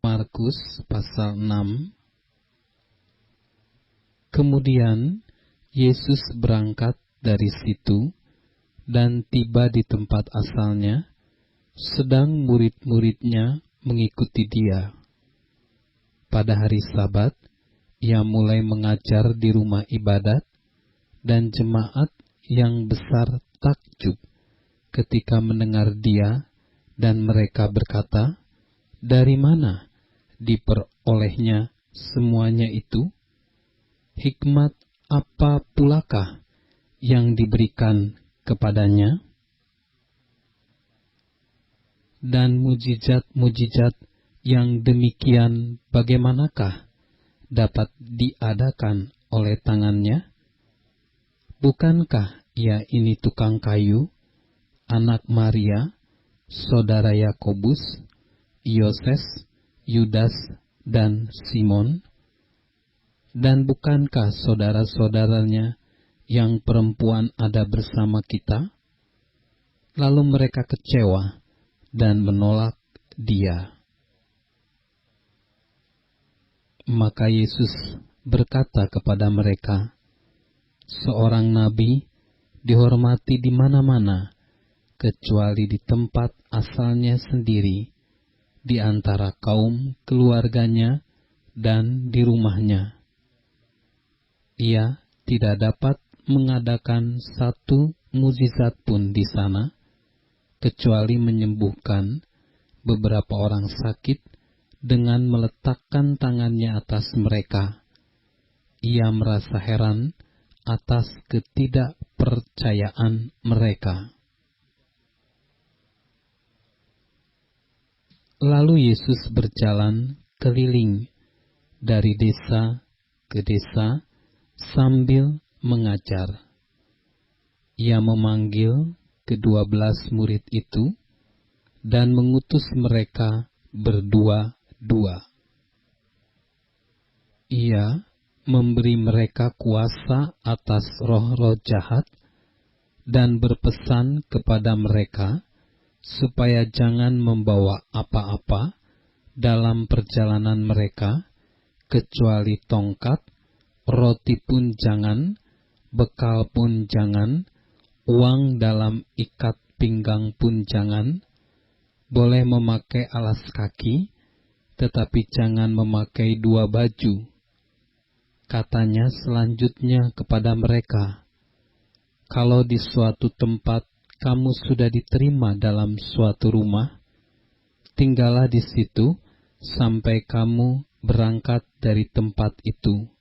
Markus pasal 6. Kemudian Yesus berangkat dari situ dan tiba di tempat asalnya, sedang murid-muridnya mengikuti dia. Pada hari Sabat, ia mulai mengajar di rumah ibadat, dan jemaat yang besar takjub ketika mendengar dia, dan mereka berkata, "Dari mana diperolehnya semuanya itu? Hikmat apa pulakah yang diberikan kepadanya? Dan mujizat-mujizat yang demikian bagaimanakah dapat diadakan oleh tangannya? Bukankah ia ini tukang kayu, anak Maria, saudara Yakobus, Yoses, Yudas, dan Simon? Dan bukankah saudara-saudaranya yang perempuan ada bersama kita?" Lalu mereka kecewa dan menolak dia. Maka Yesus berkata kepada mereka, "Seorang nabi dihormati di mana-mana, kecuali di tempat asalnya sendiri, di antara kaum keluarganya dan di rumahnya. Ia tidak dapat mengadakan satu mukjizat pun di sana, kecuali menyembuhkan beberapa orang sakit dengan meletakkan tangannya atas mereka. Ia merasa heran atas ketidakpercayaan mereka." Lalu Yesus berjalan keliling dari desa ke desa sambil mengajar. Ia memanggil ke-12 murid itu dan mengutus mereka berdua-dua. Ia memberi mereka kuasa atas roh-roh jahat dan berpesan kepada mereka supaya jangan membawa apa-apa dalam perjalanan mereka, kecuali tongkat, roti pun jangan, bekal pun jangan, uang dalam ikat pinggang pun jangan. Boleh memakai alas kaki, tetapi jangan memakai 2 baju. Katanya selanjutnya kepada mereka, "Kalau di suatu tempat kamu sudah diterima dalam suatu rumah, tinggallah di situ sampai kamu berangkat dari tempat itu.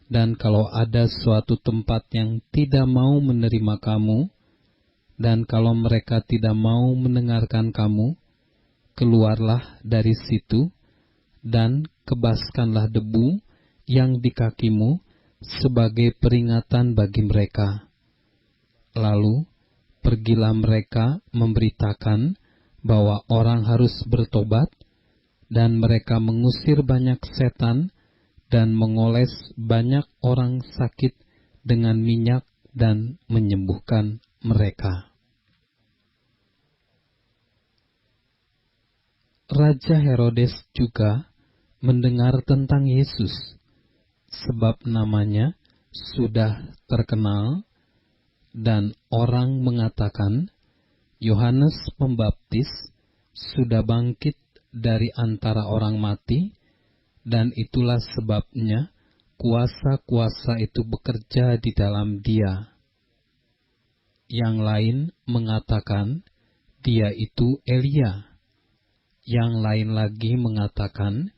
Dan kalau ada suatu tempat yang tidak mau menerima kamu, dan kalau mereka tidak mau mendengarkan kamu, keluarlah dari situ dan kebaskanlah debu yang di kakimu sebagai peringatan bagi mereka." Lalu pergilah mereka memberitakan bahwa orang harus bertobat, dan mereka mengusir banyak setan dan mengoles banyak orang sakit dengan minyak dan menyembuhkan mereka. Raja Herodes juga mendengar tentang Yesus, sebab namanya sudah terkenal, dan orang mengatakan, "Yohanes Pembaptis sudah bangkit dari antara orang mati, dan itulah sebabnya kuasa-kuasa itu bekerja di dalam dia." Yang lain mengatakan, "Dia itu Elia." Yang lain lagi mengatakan,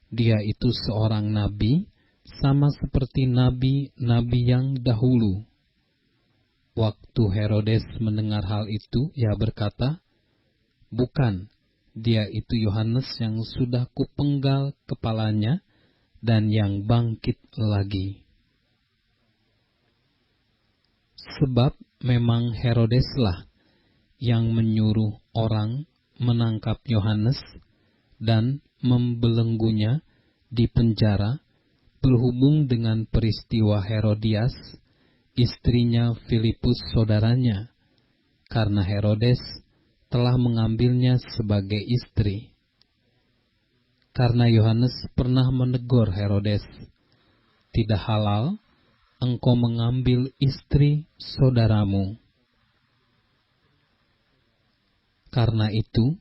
"Dia itu seorang nabi, sama seperti nabi-nabi yang dahulu." Waktu Herodes mendengar hal itu, ia berkata, "Bukan, dia itu Yohanes yang sudah kupenggal kepalanya dan yang bangkit lagi." Sebab memang Herodeslah yang menyuruh orang menangkap Yohanes dan membelenggunya di penjara berhubung dengan peristiwa Herodias, istrinya Filipus saudaranya, karena Herodes telah mengambilnya sebagai istri. karena Yohanes pernah menegur Herodes, "Tidak halal engkau mengambil istri saudaramu." Karena itu,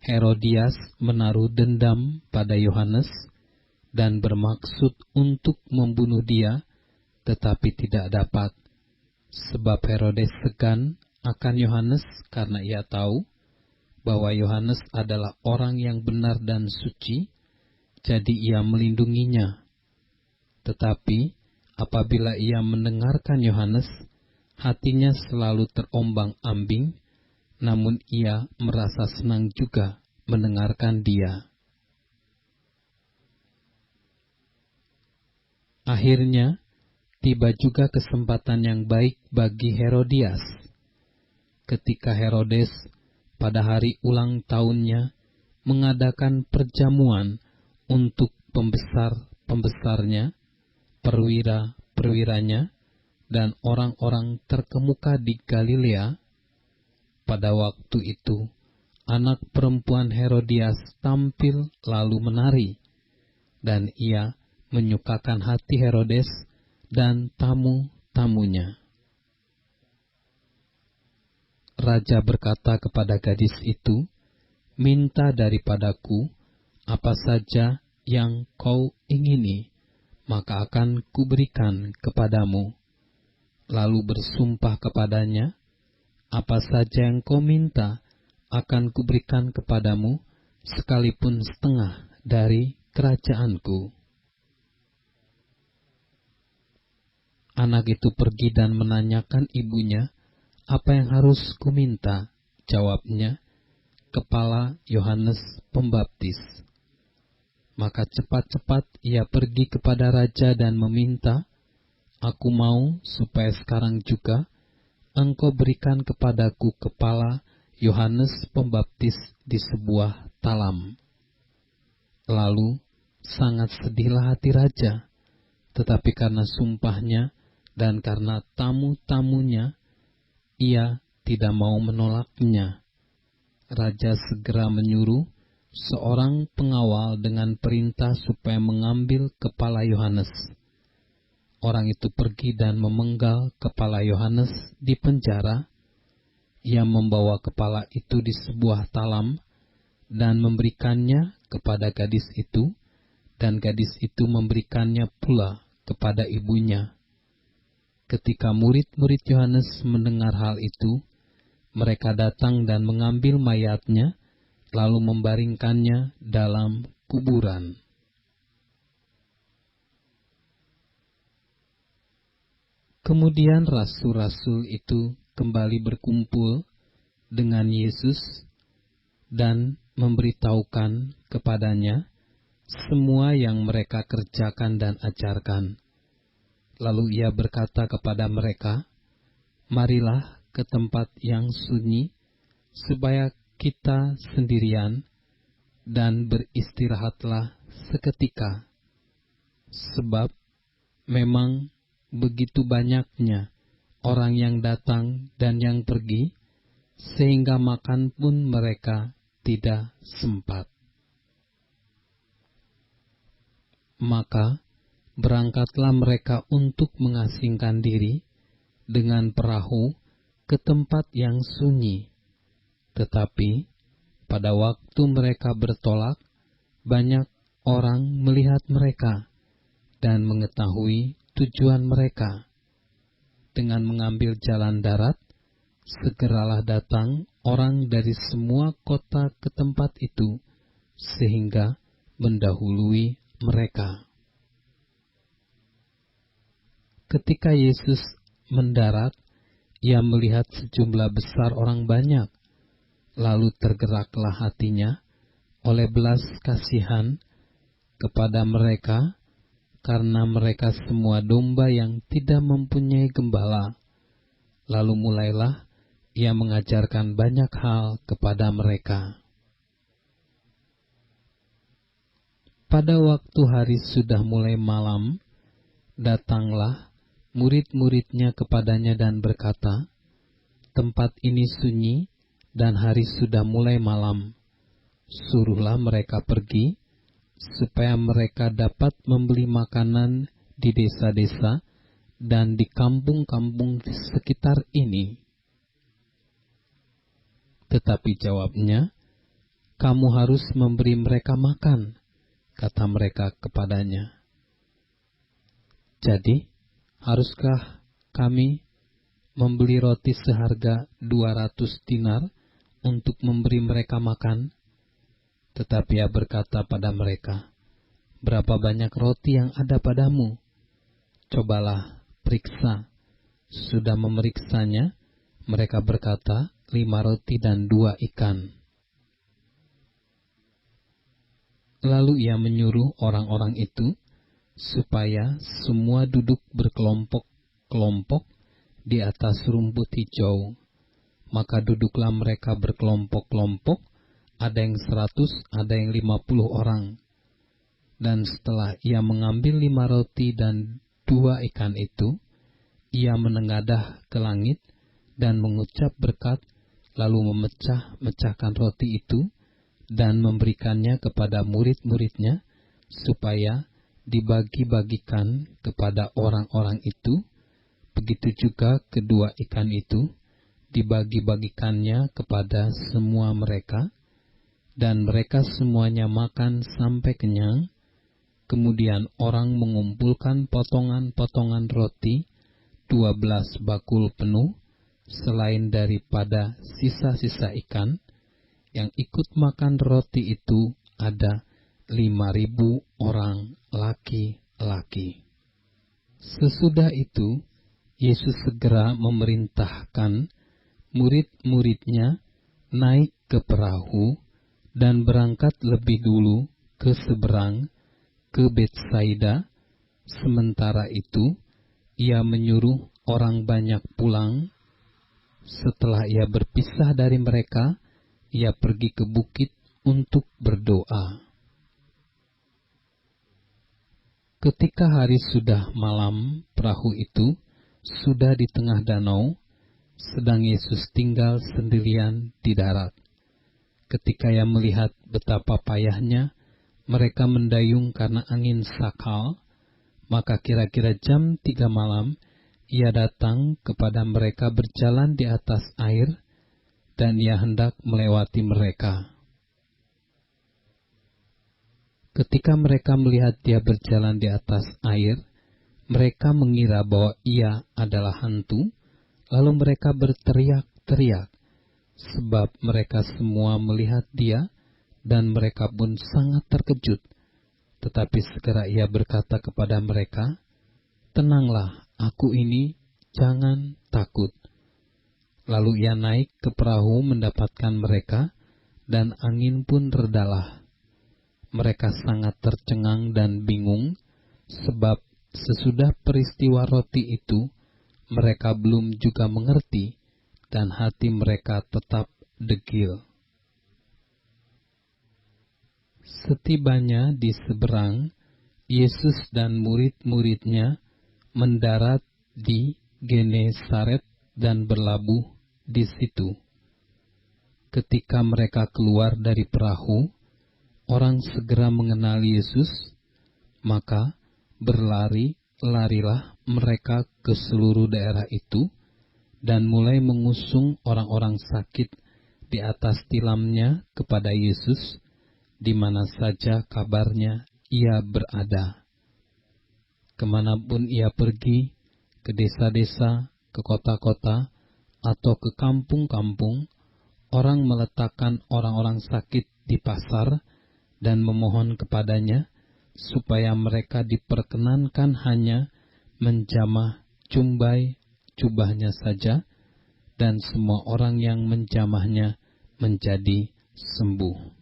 Herodias menaruh dendam pada Yohanes dan bermaksud untuk membunuh dia, tetapi tidak dapat, sebab Herodes segan akan Yohanes karena ia tahu bahwa Yohanes adalah orang yang benar dan suci, jadi ia melindunginya. Tetapi apabila ia mendengarkan Yohanes, hatinya selalu terombang-ambing, namun ia merasa senang juga mendengarkan dia. Akhirnya, tiba juga kesempatan yang baik bagi Herodias. Ketika Herodes pada hari ulang tahunnya mengadakan perjamuan untuk pembesar-pembesarnya, perwira-perwiranya, dan orang-orang terkemuka di Galilea, pada waktu itu anak perempuan Herodias tampil lalu menari, dan ia menyukakan hati Herodes dan tamu-tamunya. Raja berkata kepada gadis itu, "Minta daripadaku apa saja yang kau ingini, maka akan kuberikan kepadamu." Lalu bersumpah kepadanya, "Apa saja yang kau minta akan kuberikan kepadamu, sekalipun setengah dari kerajaanku." Anak itu pergi dan menanyakan ibunya, "Apa yang harus kuminta?" Jawabnya, "Kepala Yohanes Pembaptis." Maka cepat-cepat ia pergi kepada raja dan meminta, "Aku mau supaya sekarang juga engkau berikan kepadaku kepala Yohanes Pembaptis di sebuah talam." Lalu sangat sedihlah hati raja, tetapi karena sumpahnya dan karena tamu-tamunya, ia tidak mau menolaknya. Raja segera menyuruh seorang pengawal dengan perintah supaya mengambil kepala Yohanes. Orang itu pergi dan memenggal kepala Yohanes di penjara. Ia membawa kepala itu di sebuah talam dan memberikannya kepada gadis itu, dan gadis itu memberikannya pula kepada ibunya. Ketika murid-murid Yohanes mendengar hal itu, mereka datang dan mengambil mayatnya, lalu membaringkannya dalam kuburan. Kemudian rasul-rasul itu kembali berkumpul dengan Yesus dan memberitahukan kepadanya semua yang mereka kerjakan dan ajarkan. Lalu ia berkata kepada mereka, "Marilah ke tempat yang sunyi, supaya kita sendirian, dan beristirahatlah seketika. Sebab memang begitu banyaknya orang yang datang dan yang pergi, sehingga makan pun mereka tidak sempat." Maka berangkatlah mereka untuk mengasingkan diri dengan perahu ke tempat yang sunyi. Tetapi pada waktu mereka bertolak, banyak orang melihat mereka dan mengetahui tujuan mereka. Dengan mengambil jalan darat, segeralah datang orang dari semua kota ke tempat itu, sehingga mendahului mereka. Ketika Yesus mendarat, ia melihat sejumlah besar orang banyak, lalu tergeraklah hatinya oleh belas kasihan kepada mereka, karena mereka semua domba yang tidak mempunyai gembala. Lalu mulailah ia mengajarkan banyak hal kepada mereka. Pada waktu hari sudah mulai malam, datanglah murid-muridnya kepadanya dan berkata, "Tempat ini sunyi dan hari sudah mulai malam. Suruhlah mereka pergi supaya mereka dapat membeli makanan di desa-desa dan di kampung-kampung di sekitar ini. Tetapi jawabnya, kamu harus memberi mereka makan, kata mereka kepadanya. Jadi, haruskah kami membeli roti seharga 200 dinar untuk memberi mereka makan? Tetapi ia berkata pada mereka, berapa banyak roti yang ada padamu? Cobalah, periksa. Sudah memeriksanya, mereka berkata, 5 roti dan 2 ikan. Lalu ia menyuruh orang-orang itu, supaya semua duduk berkelompok-kelompok di atas rumput hijau. Maka duduklah mereka berkelompok-kelompok, ada yang 100, ada yang 50 orang. Dan setelah ia mengambil 5 roti dan 2 ikan itu, ia menengadah ke langit dan mengucap berkat, lalu memecah-mecahkan roti itu dan memberikannya kepada murid-muridnya, supaya dibagi-bagikan kepada orang-orang itu. Begitu juga kedua ikan itu dibagi-bagikannya kepada semua mereka, dan mereka semuanya makan sampai kenyang. Kemudian orang mengumpulkan potongan-potongan roti 12 bakul penuh, selain daripada sisa-sisa ikan. Yang ikut makan roti itu ada 5.000 orang laki-laki. Sesudah itu, Yesus segera memerintahkan murid-muridnya naik ke perahu dan berangkat lebih dulu ke seberang, ke Betsaida. Sementara itu, ia menyuruh orang banyak pulang. Setelah ia berpisah dari mereka, ia pergi ke bukit untuk berdoa. Ketika hari sudah malam, perahu itu sudah di tengah danau, sedang Yesus tinggal sendirian di darat. Ketika ia melihat betapa payahnya mereka mendayung karena angin sakal, maka kira-kira jam 3 malam, ia datang kepada mereka berjalan di atas air, dan ia hendak melewati mereka. Ketika mereka melihat dia berjalan di atas air, mereka mengira bahwa ia adalah hantu, lalu mereka berteriak-teriak, sebab mereka semua melihat dia, dan mereka pun sangat terkejut. Tetapi segera ia berkata kepada mereka, tenanglah, aku ini, jangan takut. Lalu ia naik ke perahu mendapatkan mereka, dan angin pun redalah. Mereka sangat tercengang dan bingung, sebab sesudah peristiwa roti itu, mereka belum juga mengerti, dan hati mereka tetap degil. Setibanya di seberang, Yesus dan murid-muridnya mendarat di Genesaret dan berlabuh di situ. Ketika mereka keluar dari perahu, orang segera mengenal Yesus, maka berlari-larilah mereka ke seluruh daerah itu, dan mulai mengusung orang-orang sakit di atas tilamnya kepada Yesus, di mana saja kabarnya ia berada. Kemanapun ia pergi, ke desa-desa, ke kota-kota, atau ke kampung-kampung, orang meletakkan orang-orang sakit di pasar dan memohon kepadanya, supaya mereka diperkenankan hanya menjamah cumbai jubahnya saja, dan semua orang yang menjamahnya menjadi sembuh.